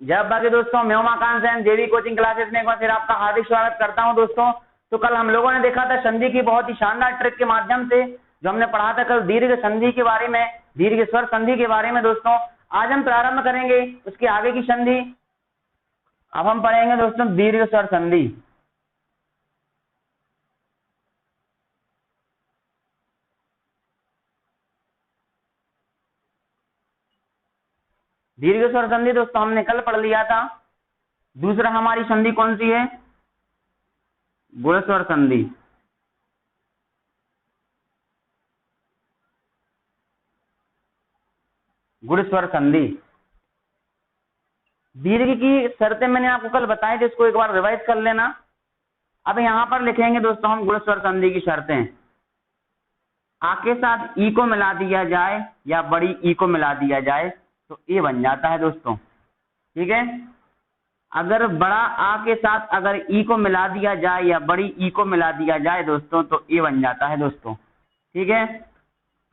जब बाकी दोस्तों मैं उमाकांत जैन देवी कोचिंग क्लासेस में एक बार फिर आपका हार्दिक स्वागत करता हूं दोस्तों। तो कल हम लोगों ने देखा था संधि की बहुत ही शानदार ट्रिक के माध्यम से, जो हमने पढ़ा था कल दीर्घ संधि के बारे में, दीर्घ स्वर संधि के बारे में दोस्तों। आज हम प्रारंभ करेंगे उसके आगे की संधि। अब हम पढ़ेंगे दोस्तों दीर्घ स्वर संधि। दीर्घ स्वर संधि दोस्तों हमने कल पढ़ लिया था। दूसरा हमारी संधि कौन सी है? गुण स्वर संधि। गुण स्वर संधि। दीर्घ की शर्तें मैंने आपको कल बताई थी, इसको एक बार रिवाइज कर लेना। अब यहां पर लिखेंगे दोस्तों हम गुण स्वर संधि की शर्तें। आ के साथ ई को मिला दिया जाए या बड़ी ई को मिला दिया जाए तो ए बन जाता है दोस्तों। ठीक है, अगर बड़ा आ के साथ अगर ई को मिला दिया जाए या बड़ी ई को मिला दिया जाए दोस्तों तो ए बन जाता है दोस्तों। ठीक है,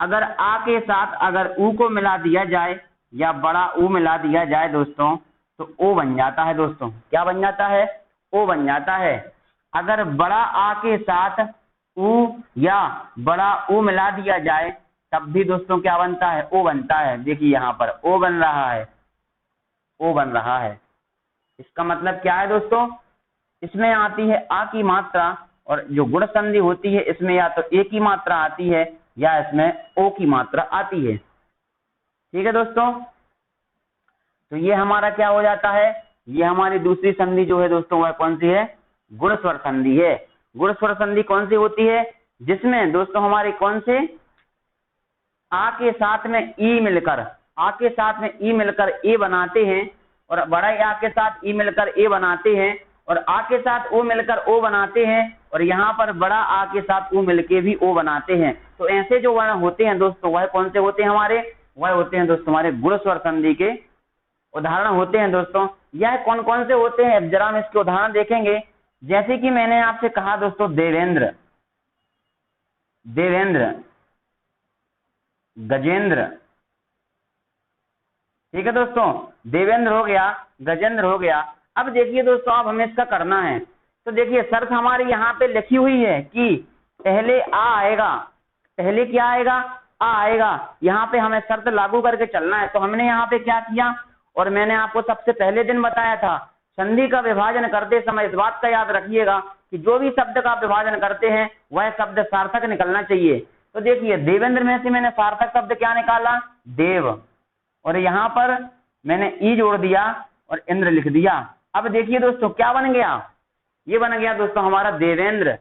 अगर आ के साथ अगर ऊ को मिला दिया जाए या बड़ा ऊ मिला दिया जाए दोस्तों तो ओ बन जाता है दोस्तों। क्या बन जाता है? ओ बन जाता है। अगर बड़ा आ के साथ ऊ या बड़ा ऊ मिला दिया जाए तब भी दोस्तों क्या बनता है? ओ बनता है। देखिए यहाँ पर ओ बन रहा है, ओ बन रहा है। इसका मतलब क्या है दोस्तों? इसमें आती है आ की मात्रा, और जो गुण संधि होती है इसमें या तो ए की मात्रा आती है या इसमें ओ की मात्रा आती है। ठीक है दोस्तों, तो ये हमारा क्या हो जाता है? ये हमारी दूसरी संधि जो है दोस्तों वह कौन सी है? गुण स्वर संधि है। गुण स्वर संधि कौन सी होती है? जिसमें दोस्तों हमारे कौन से आ के साथ में ई मिलकर, आ के साथ में ई मिलकर ए बनाते हैं, और बड़ा आ के साथ ई मिलकर ए बनाते हैं, और आ के साथ ओ मिलकर ओ बनाते हैं, और यहाँ पर बड़ा आ के साथ ओ मिलके भी ओ बनाते हैं। तो ऐसे जो वर्ण होते हैं दोस्तों वह कौन से होते हैं हमारे? वह होते हैं दोस्तों हमारे गुण स्वर संधि के उदाहरण होते हैं दोस्तों। यह कौन कौन से होते हैं जरा हम इसके उदाहरण देखेंगे। जैसे कि मैंने आपसे कहा दोस्तों देवेंद्र, देवेंद्र, गजेंद्र। ठीक है दोस्तों, देवेंद्र हो गया, गजेंद्र हो गया। अब देखिए दोस्तों अब हमें इसका करना है। तो देखिए शर्त हमारी यहाँ पे लिखी हुई है कि पहले आ आएगा। पहले क्या आएगा? आ आएगा। यहाँ पे हमें शर्त लागू करके चलना है। तो हमने यहाँ पे क्या किया, और मैंने आपको सबसे पहले दिन बताया था, संधि का विभाजन करते समय इस बात का याद रखिएगा कि जो भी शब्द का विभाजन करते हैं वह शब्द सार्थक निकलना चाहिए। तो देखिए देवेंद्र में से मैंने सार्थक शब्द क्या निकाला? देव, और यहाँ पर मैंने ई जोड़ दिया और इंद्र लिख दिया। अब देखिए दोस्तों क्या बन गया? ये बन गया दोस्तों हमारा देवेंद्र।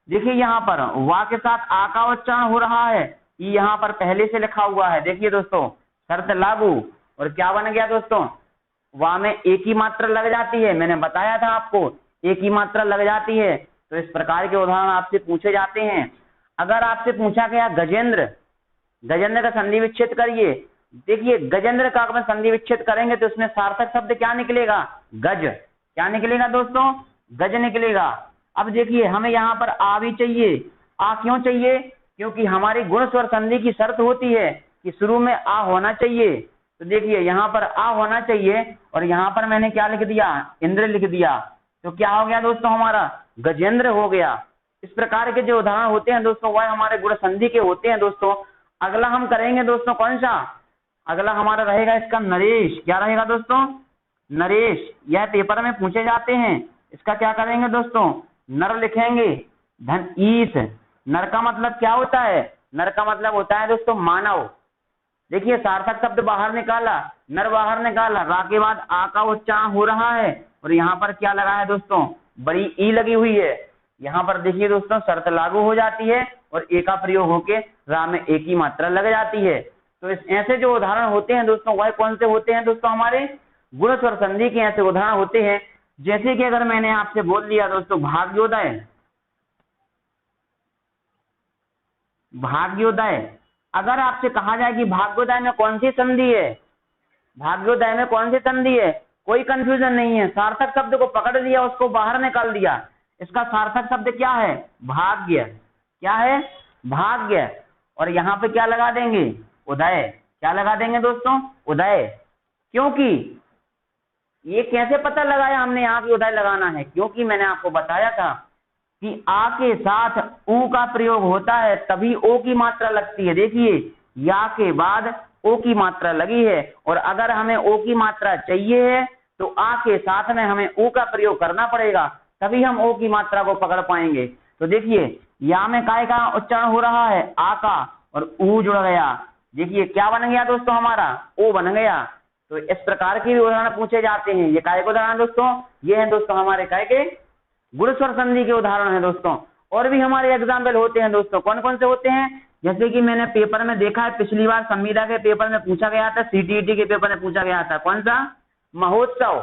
देखिए यहाँ पर वा के साथ आ का उच्चारण हो रहा है, ई यहाँ पर पहले से लिखा हुआ है। देखिए दोस्तों शर्त लागू, और क्या बन गया दोस्तों? वा में एक ही मात्रा लग जाती है। मैंने बताया था आपको एक ही मात्रा लग जाती है। तो इस प्रकार के उदाहरण आपसे पूछे जाते हैं। अगर आपसे पूछा गया गजेंद्र, गजेंद्र का संधि विच्छेद करिए। देखिए गजेंद्र का अगर संधि विच्छेद करेंगे तो इसमें सार्थक शब्द क्या निकलेगा? गज। क्या निकलेगा दोस्तों? गज निकलेगा। अब देखिए हमें यहाँ पर आ भी चाहिए। आ क्यों चाहिए? क्योंकि हमारी गुण स्वर संधि की शर्त होती है कि शुरू में आ होना चाहिए। तो देखिए यहाँ पर आ होना चाहिए, और यहाँ पर मैंने क्या लिख दिया? इंद्र लिख दिया। तो क्या हो गया दोस्तों? हमारा गजेंद्र हो गया। इस प्रकार के जो उदाहरण होते हैं दोस्तों वह हमारे गुण संधि के होते हैं दोस्तों। अगला हम करेंगे दोस्तों कौन सा? अगला हमारा रहेगा इसका नरेश। क्या रहेगा दोस्तों? नरेश। यह पेपर में पूछे जाते हैं। इसका क्या करेंगे दोस्तों? नर लिखेंगे, धन ईस। नर का मतलब क्या होता है? नर का मतलब होता है दोस्तों मानव। देखिए सार्थक शब्द बाहर निकाला, नर बाहर निकाला, रा के बाद आ का उच्चारण हो रहा है, और यहाँ पर क्या लगा है दोस्तों? बड़ी ई लगी हुई है। यहाँ पर देखिए दोस्तों शर्त लागू हो जाती है और ए का प्रयोग होके रा में एक ही मात्रा लग जाती है। तो इस ऐसे जो उदाहरण होते हैं दोस्तों वह कौन से होते हैं दोस्तों? हमारे गुण स्वर संधि के ऐसे उदाहरण होते हैं। जैसे कि अगर मैंने आपसे बोल दिया दोस्तों भाग्योदय, भाग्योदय। अगर आपसे कहा जाए कि भाग्योदय में कौन सी संधि है, भाग्योदय में कौन सी संधि है, कोई कंफ्यूजन नहीं है। सार्थक शब्द को पकड़ लिया, उसको बाहर निकाल दिया। इसका सार्थक शब्द क्या है? भाग्य। क्या है? भाग्य। और यहाँ पे क्या लगा देंगे? उदय। क्या लगा देंगे दोस्तों? उदय। क्योंकि ये कैसे पता लगाया हमने यहाँ की उदाई लगाना है, क्योंकि मैंने आपको बताया था कि आ के साथ ऊ का प्रयोग होता है तभी ओ की मात्रा लगती है। देखिए या के बाद ओ की मात्रा लगी है, और अगर हमें ओ की मात्रा चाहिए है तो आ के साथ में हमें ऊ का प्रयोग करना पड़ेगा, तभी हम ओ की मात्रा को पकड़ पाएंगे। तो देखिए या में काय का उच्चारण हो रहा है, आ का, और ऊ जुड़ गया। देखिए क्या बन गया दोस्तों, हमारा ओ बन गया। तो इस प्रकार के भी उदाहरण पूछे जाते हैं। ये काय के उदाहरण दोस्तों, ये है दोस्तों हमारे काय के गुण स्वर संधि के उदाहरण है दोस्तों। और भी हमारे एग्जाम्पल होते हैं दोस्तों, कौन कौन से होते हैं, जैसे कि मैंने पेपर में देखा है, पिछली बार संविदा के पेपर में पूछा गया था, सीटीईटी के पेपर में पूछा गया था, कौन सा, महोत्सव।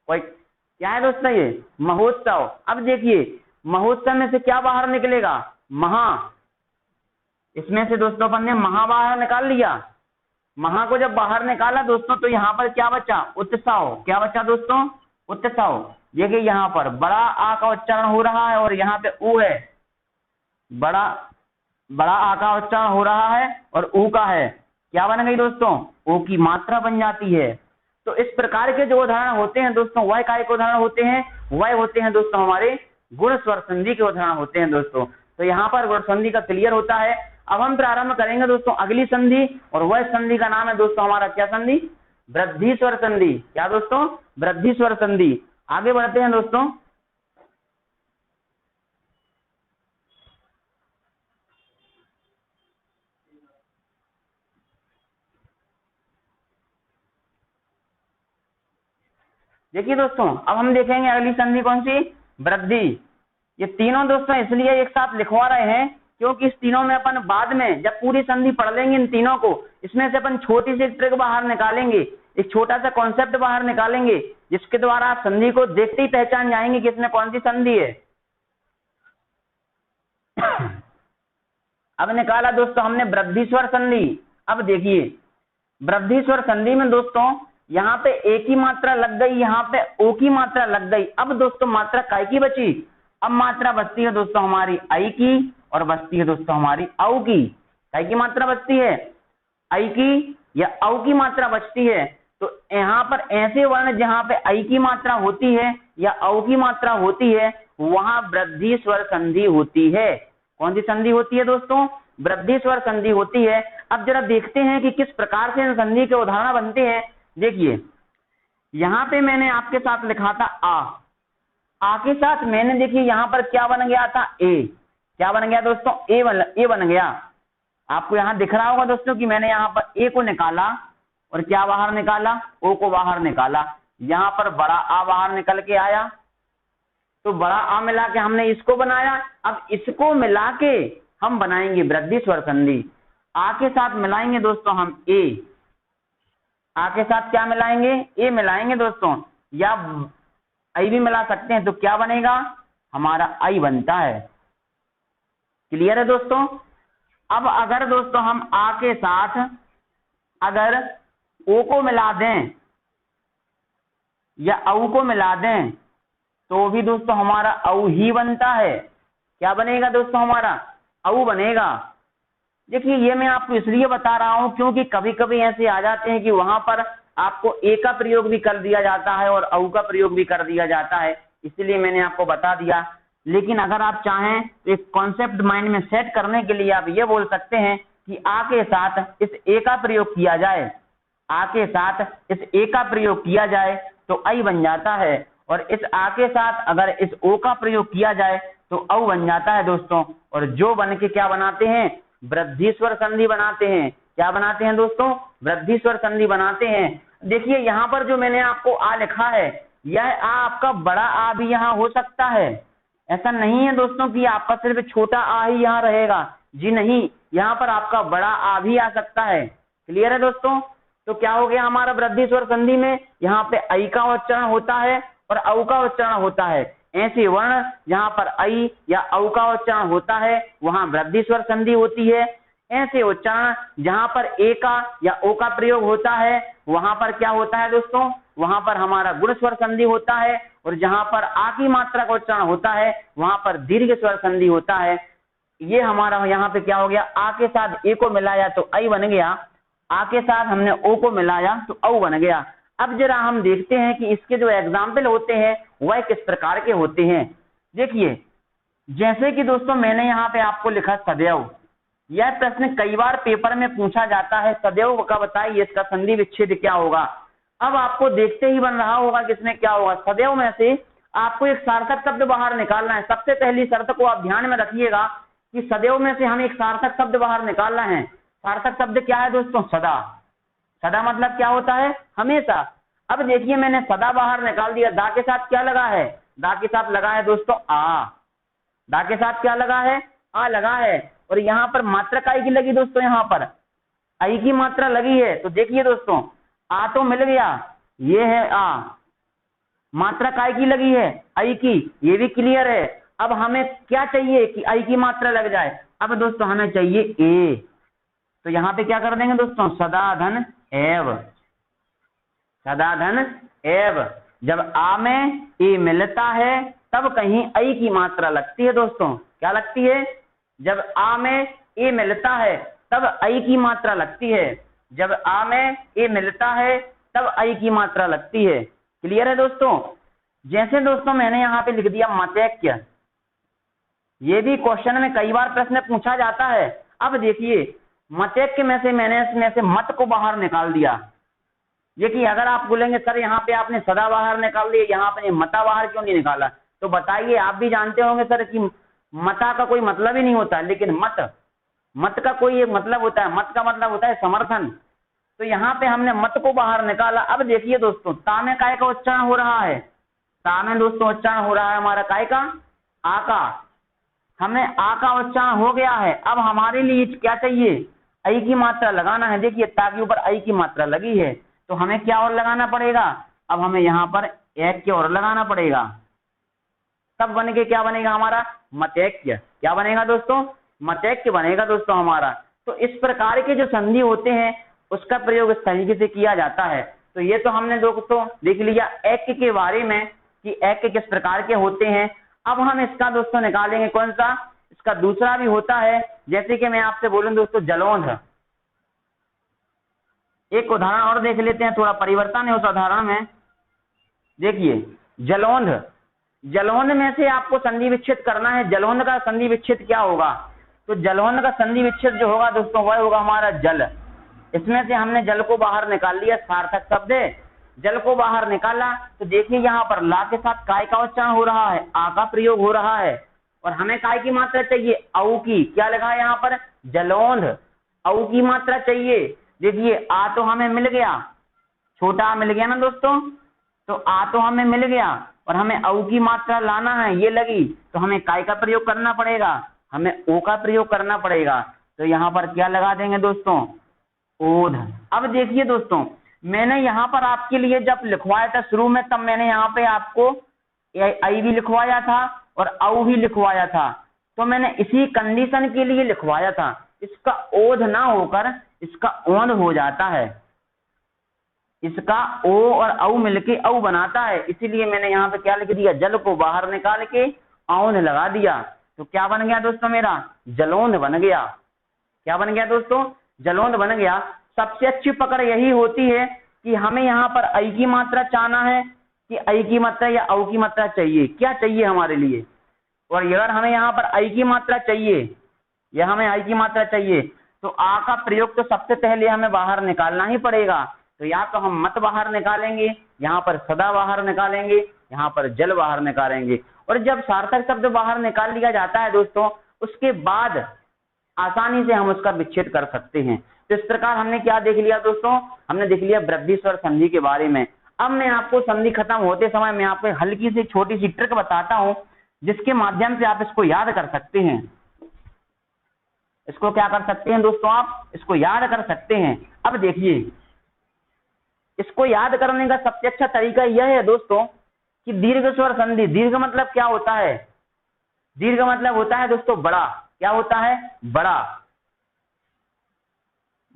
कोई क्या है दोस्तों, ये महोत्सव। अब देखिए महोत्सव में से क्या बाहर निकलेगा, महा। इसमें से दोस्तों अपन ने महा बाहर निकाल लिया। महा को जब बाहर निकाला दोस्तों तो यहाँ पर क्या बचा, उत्सव। क्या बचा दोस्तों, उत्सव। देखिए यहाँ पर बड़ा आ का उच्चारण हो रहा है और यहाँ पे ऊ है, बड़ा आ का उच्चारण हो रहा है और ऊ का है, क्या बन गई दोस्तों, ओ की मात्रा बन जाती है। तो इस प्रकार के जो उदाहरण होते हैं दोस्तों, वह काय के उदाहरण होते हैं, वह होते हैं दोस्तों हमारे गुण स्वर संधि के उदाहरण होते हैं दोस्तों। तो यहाँ पर गुण संधि का क्लियर होता है। अब हम प्रारंभ करेंगे दोस्तों अगली संधि, और वह संधि का नाम है दोस्तों हमारा क्या संधि, वृद्धि स्वर संधि। क्या दोस्तों, वृद्धि स्वर संधि। आगे बढ़ते हैं दोस्तों। देखिए दोस्तों अब हम देखेंगे अगली संधि कौन सी, वृद्धि। ये तीनों दोस्तों इसलिए एक साथ लिखवा रहे हैं क्योंकि इस तीनों में अपन बाद में जब पूरी संधि पढ़ लेंगे इन तीनों को, इसमें से अपन छोटी सी ट्रिक बाहर निकालेंगे, एक छोटा सा कॉन्सेप्ट बाहर निकालेंगे, जिसके द्वारा आप संधि को देखते ही पहचान जाएंगे कि इसमें कौन सी संधि है। अब निकाला दोस्तों हमने वृद्धि स्वर संधि। अब देखिए वृद्धि स्वर संधि में दोस्तों यहाँ पे ए की मात्रा लग गई, यहाँ पे ओ की मात्रा लग गई। अब दोस्तों मात्रा काय की बची, अब मात्रा बचती है दोस्तों हमारी आई की, और बचती है दोस्तों हमारी औ की। काय की मात्रा बचती है, आई की या औ की मात्रा बचती है। तो यहाँ पर ऐसे वर्ण जहाँ पे आई की मात्रा होती है या औ की मात्रा होती है, वहां वृद्धि स्वर संधि होती है। कौन सी संधि होती है दोस्तों, वृद्धि स्वर संधि होती है। अब जरा देखते हैं कि किस प्रकार से इन संधि के उदाहरण बनते हैं। देखिए यहाँ पे मैंने आपके साथ लिखा था आ के साथ मैंने देखिए यहाँ पर क्या बन गया था, ए। क्या बन गया दोस्तों, ए बन गया। आपको यहाँ दिख रहा होगा दोस्तों कि मैंने यहाँ पर ए को निकाला और क्या बाहर निकाला, ओ को बाहर निकाला। यहाँ पर बड़ा आ बाहर निकल के आया, तो बड़ा आ मिला के हमने इसको बनाया। अब इसको मिला के हम बनाएंगे वृद्धि स्वर संधि। आ के साथ मिलाएंगे दोस्तों हम ए, आ के साथ क्या मिलाएंगे, ए मिलाएंगे दोस्तों, या आई भी मिला सकते हैं। तो क्या बनेगा, हमारा आई बनता है। क्लियर है दोस्तों। अब अगर दोस्तों हम आ के साथ अगर ओ को मिला दें या औ को मिला दें तो भी दोस्तों हमारा औ ही बनता है। क्या बनेगा दोस्तों, हमारा औ बनेगा। देखिए ये मैं आपको इसलिए बता रहा हूं क्योंकि कभी कभी ऐसे आ जाते हैं कि वहां पर आपको ए का प्रयोग भी कर दिया जाता है और औ का प्रयोग भी कर दिया जाता है, इसलिए मैंने आपको बता दिया। लेकिन अगर आप चाहें तो एक कॉन्सेप्ट माइंड में सेट करने के लिए आप ये बोल सकते हैं कि आ के साथ इस ए का प्रयोग किया जाए, आ के साथ इस ए का प्रयोग किया जाए तो आई बन जाता है, और इस आ के साथ अगर इस ओ का प्रयोग किया जाए तो औ बन जाता है दोस्तों। और जो बन के क्या बनाते हैं, वृद्धि स्वर संधि बनाते हैं। क्या बनाते हैं दोस्तों, वृद्धि स्वर संधि बनाते हैं। देखिए यहाँ पर जो मैंने आपको आ लिखा है, यह आ आपका बड़ा आ भी यहाँ हो सकता है। ऐसा नहीं है दोस्तों कि आपका सिर्फ छोटा आ ही यहाँ रहेगा, जी नहीं, यहाँ पर आपका बड़ा आ भी आ सकता है। क्लियर है दोस्तों। तो क्या हो गया हमारा वृद्धि स्वर संधि में, यहाँ पे आई का उच्चारण होता है और औ का उच्चारण होता है। ऐसे वर्ण जहाँ पर आई या औ का उच्चारण होता है वहां वृद्धि स्वर संधि होती है। ऐसे उच्चारण जहाँ पर ए का या ओ का प्रयोग होता है वहां पर क्या होता है दोस्तों, वहां पर हमारा गुण स्वर संधि होता है। और जहां पर आ की मात्रा का उच्चारण होता है वहां पर दीर्घ स्वर संधि होता है। ये हमारा यहाँ पे क्या हो गया, आ के साथ ए को मिलाया तो आई बन गया, आ के साथ हमने ओ को मिलाया तो औ बन गया। अब जरा हम देखते हैं कि इसके जो एग्जाम्पल होते हैं वह किस प्रकार के होते हैं। देखिए, जैसे कि दोस्तों मैंने यहाँ पे आपको लिखा सदैव। यह प्रश्न कई बार पेपर में पूछा जाता है, सदैव का बताइए इसका संधि विच्छेद क्या होगा। अब आपको देखते ही बन रहा होगा कि इसमें क्या होगा। सदैव में से आपको एक सार्थक शब्द बाहर निकालना है। सबसे पहली शर्त को आप ध्यान में रखिएगा कि सदैव में से हमें एक सार्थक शब्द बाहर निकालना है। सार्थक शब्द क्या है दोस्तों? सदा। सदा मतलब क्या होता है? हमेशा। अब देखिए, मैंने सदा बाहर निकाल दिया। दा के साथ क्या लगा है? दा के साथ लगा है दोस्तों आ। दा के साथ क्या लगा है? आ लगा है। और यहाँ पर मात्रा काय की लगी दोस्तों? यहाँ पर आई की मात्रा लगी है। तो देखिए दोस्तों, आ तो मिल गया, ये है आ। मात्रा काय की लगी है? आई की। ये भी क्लियर है। अब हमें क्या चाहिए कि आई की मात्रा लग जाए। अब दोस्तों हमें चाहिए ए। तो यहाँ पे क्या कर देंगे दोस्तों? सदा धन एव। सदा धन एव। जब आ में ए मिलता है तब कहीं आई की मात्रा लगती है दोस्तों। क्या लगती है? जब आ में ए मिलता है तब आई की मात्रा लगती है। जब आ में ए मिलता है तब आई की मात्रा लगती है। क्लियर है दोस्तों? जैसे दोस्तों मैंने यहाँ पे लिख दिया मतैक्य। ये भी क्वेश्चन में कई बार प्रश्न पूछा जाता है। अब देखिए, मतैक्य में से मैंने इसमें से मत को बाहर निकाल दिया। ये कि अगर आप बोलेंगे सर यहाँ पे आपने सदा बाहर निकाल दिया, यहाँ पे मता बाहर क्यों नहीं निकाला, तो बताइए, आप भी जानते होंगे सर कि मता का कोई मतलब ही नहीं होता, लेकिन मत का कोई एक मतलब होता है। मत का मतलब होता है समर्थन। तो यहाँ पे हमने मत को बाहर निकाला। अब देखिए दोस्तों, ता में काय का उच्चारण हो रहा है? ता में दोस्तों उच्चारण हो रहा है हमारा काय का? आ का। हमें आ का उच्चारण हो गया है। अब हमारे लिए क्या चाहिए? आई की मात्रा लगाना है। देखिए, ता के ऊपर आई की मात्रा लगी है, तो हमें क्या और लगाना पड़ेगा? अब हमें यहाँ पर एक के और लगाना पड़ेगा। तब बन के क्या बनेगा हमारा? मतैक्य। क्या बनेगा दोस्तों? मतैक्य बनेगा दोस्तों हमारा। तो इस प्रकार के जो संधि होते हैं उसका प्रयोग इस तरीके से किया जाता है। तो ये तो हमने दोस्तों देख लिया ऐक्य के बारे में कि ऐक्य किस प्रकार के होते हैं। अब हम इसका दोस्तों निकालेंगे कौन सा? इसका दूसरा भी होता है। जैसे कि मैं आपसे बोलूं दोस्तों जलोंध। एक उदाहरण और देख लेते हैं, थोड़ा परिवर्तन है उस उदाहरण में। देखिए, जलोंध। जलोंध में से आपको संधि विच्छेद करना है। जलोंध का संधि विच्छेद क्या होगा? तो जलोंध का संधि विच्छेद जो होगा दोस्तों वह होगा हमारा जल। इसमें से हमने जल को बाहर निकाल लिया, सार्थक शब्द है। जल को बाहर निकाला तो देखिए यहाँ पर ला के साथ काय का उच्चारण हो रहा है, आ का प्रयोग हो रहा है। और हमें काय की मात्रा चाहिए? औ की। क्या लगा है यहाँ पर? जलोंध। औ की मात्रा चाहिए। देखिए, आ तो हमें मिल गया, छोटा आ मिल गया ना दोस्तों। तो आ तो हमें मिल गया और हमें औ की मात्रा लाना है, ये लगी। तो हमें काय का प्रयोग करना पड़ेगा, हमें ओ का प्रयोग करना पड़ेगा। तो यहाँ पर क्या लगा देंगे दोस्तों? ओध। अब देखिए दोस्तों, मैंने यहाँ पर आपके लिए जब लिखवाया था शुरू में, तब मैंने यहाँ पे आपको आई भी लिखवाया था और औ भी लिखवाया था। तो मैंने इसी कंडीशन के लिए लिखवाया था। इसका ओध ना होकर इसका ओंध हो जाता है। इसका ओ और औ मिलके औ बनाता है। इसीलिए मैंने यहाँ पे क्या लिख दिया? जल को बाहर निकाल के औंध लगा दिया। तो क्या बन गया दोस्तों मेरा? जलोंध बन गया। क्या बन गया दोस्तों? जलोंध बन गया। सबसे अच्छी पकड़ यही होती है कि हमें यहाँ पर आई की मात्रा चाहना है कि आई की मात्रा या औ की मात्रा चाहिए। क्या चाहिए हमारे लिए? और अगर हमें यहाँ पर आई की मात्रा चाहिए या हमें आई की मात्रा चाहिए तो आ का प्रयोग तो सबसे पहले हमें बाहर निकालना ही पड़ेगा। तो या तो हम मत बाहर निकालेंगे, यहाँ पर सदा बाहर निकालेंगे, यहाँ पर जल बाहर निकालेंगे। और जब सार्थक शब्द बाहर निकाल लिया जाता है दोस्तों, उसके बाद आसानी से हम उसका विच्छेद कर सकते हैं। तो इस प्रकार हमने क्या देख लिया दोस्तों? हमने देख लिया वृद्धि स्वर संधि के बारे में। अब मैं आपको संधि खत्म होते समय मैं आपको हल्की सी छोटी सी ट्रिक बताता हूं, जिसके माध्यम से आप इसको याद कर सकते हैं। इसको क्या कर सकते हैं दोस्तों? आप इसको याद कर सकते हैं। अब देखिए, इसको याद करने का सबसे अच्छा तरीका यह है दोस्तों कि दीर्घ स्वर संधि। दीर्घ मतलब क्या होता है? दीर्घ मतलब होता है दोस्तों बड़ा। क्या होता है? बड़ा।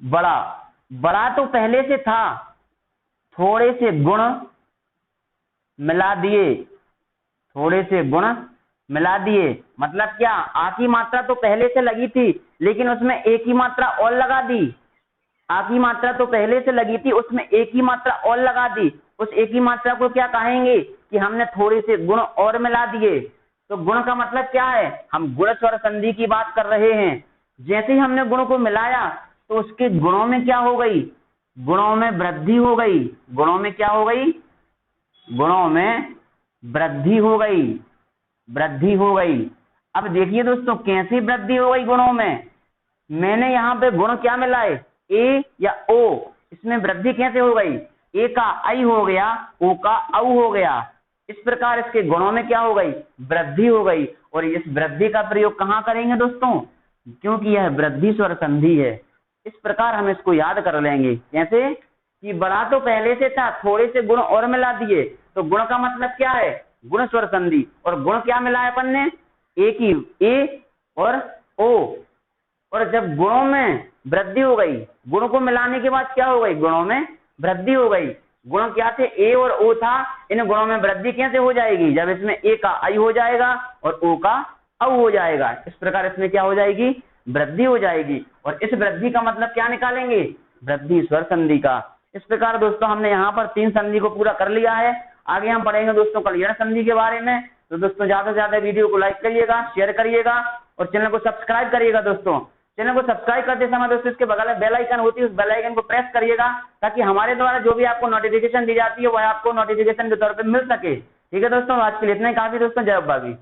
बड़ा। बड़ा तो पहले से था, थोड़े से गुण मिला दिए, थोड़े से गुण मिला दिए। मतलब क्या? आ की मात्रा तो पहले से लगी थी, लेकिन उसमें ए की मात्रा और लगा दी। आ की मात्रा तो पहले से लगी थी, उसमें एक ही मात्रा और लगा दी। उस एक ही मात्रा को क्या कहेंगे कि हमने थोड़े से गुण और मिला दिए। तो गुण का मतलब क्या है, हम गुण स्वर संधि की बात कर रहे हैं। जैसे ही हमने गुण को मिलाया तो उसके गुणों में क्या हो गई, गुणों में वृद्धि हो गई। गुणों में क्या हो गई, गुणों में वृद्धि हो गई, वृद्धि हो गई। अब देखिए दोस्तों कैसी वृद्धि हो गई गुणों में, मैंने यहाँ पे गुण क्या मिलाए, ए या ओ, इसमें वृद्धि कैसे हो गई, ए का आई हो गया, ओ का औ हो गया। इस प्रकार इसके गुणों में क्या हो गई, वृद्धि हो गई। और इस वृद्धि का प्रयोग कहाँ करेंगे दोस्तों, क्योंकि यह वृद्धि स्वर संधि है। इस प्रकार हम इसको याद कर लेंगे, कैसे कि बड़ा तो पहले से था, थोड़े से गुण और मिला दिए। तो गुण का मतलब क्या है, गुण स्वर संधि। और गुण क्या मिला है अपन ने, एक ही ए और ओ। और जब गुणों में वृद्धि हो गई, गुण को मिलाने के बाद क्या हो गई, गुणों में वृद्धि हो गई। गुण क्या थे, ए और ओ था, इन गुणों में वृद्धि कैसे हो जाएगी, जब इसमें ए का आई हो जाएगा और ओ का औ हो जाएगा। इस प्रकार इसमें क्या हो जाएगी, वृद्धि हो जाएगी। और इस वृद्धि का मतलब क्या निकालेंगे, वृद्धि स्वर संधि का। इस प्रकार दोस्तों हमने यहाँ पर 3 संधि को पूरा कर लिया है। आगे हम पढ़ेंगे दोस्तों कल्याण संधि के बारे में। तो दोस्तों ज्यादा से ज्यादा वीडियो को लाइक करिएगा, शेयर करिएगा और चैनल को सब्सक्राइब करिएगा। दोस्तों चैनल को सब्सक्राइब करते समय दोस्तों इसके बगल में बेल आइकन होती है, उस बेल आइकन को प्रेस करिएगा ताकि हमारे द्वारा जो भी आपको नोटिफिकेशन दी जाती है वह आपको नोटिफिकेशन के तौर पे मिल सके। ठीक है दोस्तों, आज के लिए इतना ही काफी दोस्तों, जय बागी।